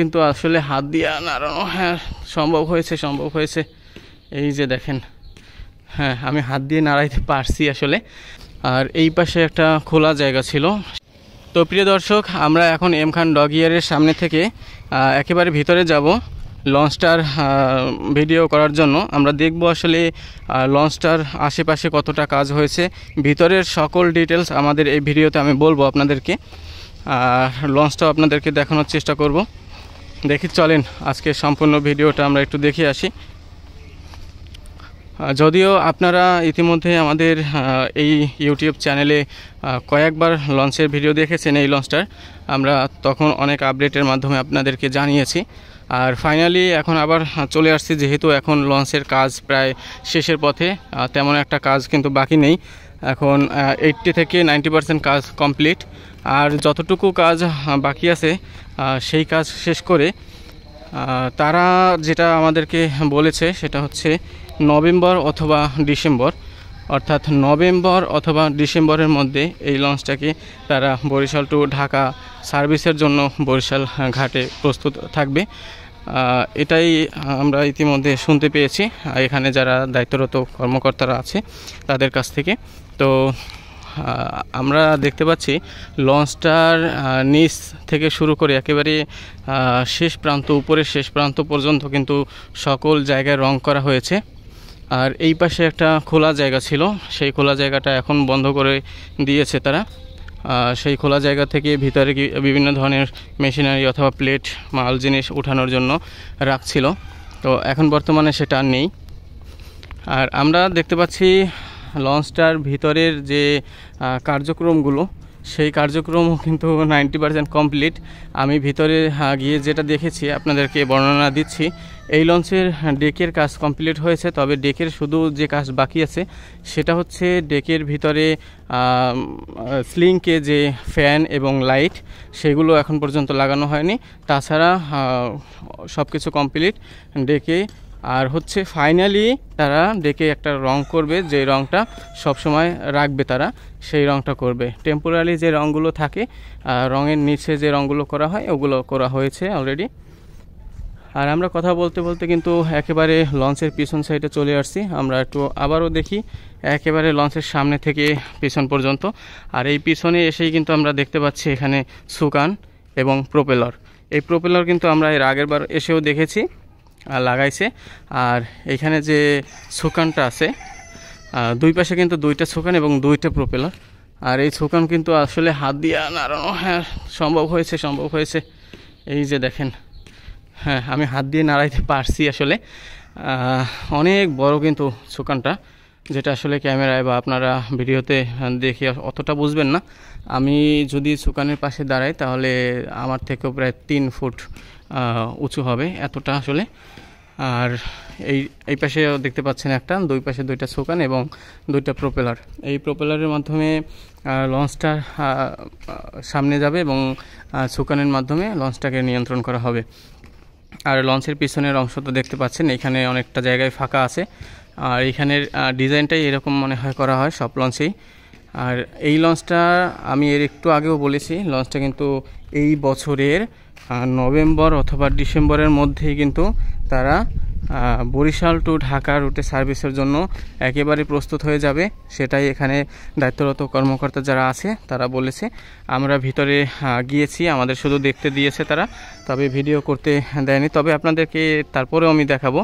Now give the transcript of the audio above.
কিন্তু আসলে হাত দিয়ে নাড়ানো হ্যাঁ সম্ভব হয়েছে এই যে দেখেন, হ্যাঁ আমি হাত দিয়ে নাড়াইতে পারছি আসলে। আর এই পাশে একটা খোলা জায়গা ছিল। তো প্রিয় দর্শক, আমরা এখন এম খান ডগ ইয়ারের সামনে থেকে একেবারে ভিতরে যাব লঞ্চটার ভিডিও করার জন্য। আমরা দেখব আসলে লঞ্চটার আশেপাশে কতটা কাজ হয়েছে, ভিতরের সকল ডিটেলস আমাদের এই ভিডিওতে আমি বলবো আপনাদেরকে। লঞ্চটাও আপনাদেরকে দেখানোর চেষ্টা করব। দেখি চলেন আজকে সম্পূর্ণ ভিডিওটা আমরা একটু দেখে আসি। যদিও আপনারা ইতিমধ্যে আমাদের এই ইউটিউব চ্যানেলে কয়েকবার লঞ্চের ভিডিও দেখেছেন, এই লঞ্চটার আমরা তখন অনেক আপডেটের মাধ্যমে আপনাদেরকে জানিয়েছি। আর ফাইনালি এখন আবার চলে আসছি, যেহেতু এখন লঞ্চের কাজ প্রায় শেষের পথে, তেমন একটা কাজ কিন্তু বাকি নেই। এখন 80 থেকে 90% কাজ কমপ্লিট। আর যতটুকু কাজ বাকি আছে সেই কাজ শেষ করে তারা যেটা আমাদেরকে বলেছে সেটা হচ্ছে নভেম্বর অথবা ডিসেম্বর, অর্থাৎ নভেম্বর অথবা ডিসেম্বরের মধ্যে এই লঞ্চটাকে তারা বরিশাল টু ঢাকা সার্ভিসের জন্য বরিশাল ঘাটে প্রস্তুত থাকবে। এটাই আমরা ইতিমধ্যে শুনতে পেয়েছি এখানে যারা দায়িত্বরত কর্মকর্তারা আছে তাদের কাছ থেকে। তো আমরা দেখতে পাচ্ছি লঞ্চটার নিচ থেকে শুরু করে একেবারে শেষ প্রান্ত, উপরের শেষ প্রান্ত পর্যন্ত কিন্তু সকল জায়গায় রং করা হয়েছে। আর এই পাশে একটা খোলা জায়গা ছিল, সেই খোলা জায়গাটা এখন বন্ধ করে দিয়েছে তারা। সেই খোলা জায়গা থেকে ভিতরে বিভিন্ন ধরনের মেশিনারি অথবা প্লেট মাল জিনিস উঠানোর জন্য রাখছিল, তো এখন বর্তমানে সেটা আর নেই। আর আমরা দেখতে পাচ্ছি লঞ্চটার ভিতরের যে কার্যক্রমগুলো, সেই কার্যক্রমও কিন্তু 90% কমপ্লিট। আমি ভিতরে গিয়ে যেটা দেখেছি আপনাদেরকে বর্ণনা দিচ্ছি। এই লঞ্চের ডেকের কাজ কমপ্লিট হয়েছে, তবে ডেকের শুধু যে কাজ বাকি আছে সেটা হচ্ছে ডেকের ভিতরে স্লিংকে যে ফ্যান এবং লাইট সেগুলো এখন পর্যন্ত লাগানো হয়নি। তাছাড়া সব কিছু কমপ্লিট ডেকে। আর হচ্ছে ফাইনালি তারা ডেকে একটা রং করবে, যে রংটা সবসময় রাখবে তারা সেই রংটা করবে। টেম্পোরারি যে রংগুলো থাকে, রঙের নিচে যে রংগুলো করা হয় ওগুলো করা হয়েছে অলরেডি। আর আমরা কথা বলতে বলতে কিন্তু একেবারে লঞ্চের পিছন সাইডে চলে আসছি। আমরা একটু আবারও দেখি একেবারে লঞ্চের সামনে থেকে পিছন পর্যন্ত। আর এই পিছনে এসেই কিন্তু আমরা দেখতে পাচ্ছি এখানে সুকান এবং প্রোপেলার। এই প্রোপেলার কিন্তু আমরা এর আগের বার এসেও দেখেছি লাগাইছে। আর এখানে যে সুকানটা আছে, দুই পাশে কিন্তু দুইটা সুকান এবং দুইটা প্রোপেলার। আর এই সুকান কিন্তু আসলে হাত দিয়ে নাড়ানো হ্যাঁ সম্ভব হয়েছে এই যে দেখেন, হ্যাঁ আমি হাত দিয়ে নাড়াইতে পারছি আসলে। অনেক বড় কিন্তু সুকানটা, যেটা আসলে ক্যামেরায় বা আপনারা ভিডিওতে দেখে অতটা বুঝবেন না। আমি যদি সুকানের পাশে দাঁড়াই তাহলে আমার থেকেও প্রায় 3 ফুট উঁচু হবে, এতটা আসলে। আর এই পাশে দেখতে পাচ্ছেন একটা, দুই পাশে দুইটা সুকান এবং দুইটা প্রোপেলার। এই প্রোপেলারের মাধ্যমে লঞ্চটা সামনে যাবে এবং সুকানের মাধ্যমে লঞ্চটাকে নিয়ন্ত্রণ করা হবে। আর লঞ্চের পিছনের অংশ তো দেখতে পাচ্ছেন, এখানে অনেকটা জায়গায় ফাঁকা আছে। আর এখানের ডিজাইনটাই এরকম মনে হয় করা হয় সব লঞ্চেই। আর এই লঞ্চটা আমি এর একটু আগেও বলেছি, লঞ্চটা কিন্তু এই বছরের নভেম্বর অথবা ডিসেম্বরের মধ্যেই কিন্তু তারা বরিশাল টু ঢাকা রুটে সার্ভিসের জন্য একেবারে প্রস্তুত হয়ে যাবে। সেটাই এখানে দায়িত্বরত কর্মকর্তা যারা আছে তারা বলেছে। আমরা ভিতরে গিয়েছি, আমাদের শুধু দেখতে দিয়েছে তারা, তবে ভিডিও করতে দেয়নি। তবে আপনাদেরকে তারপরেও আমি দেখাবো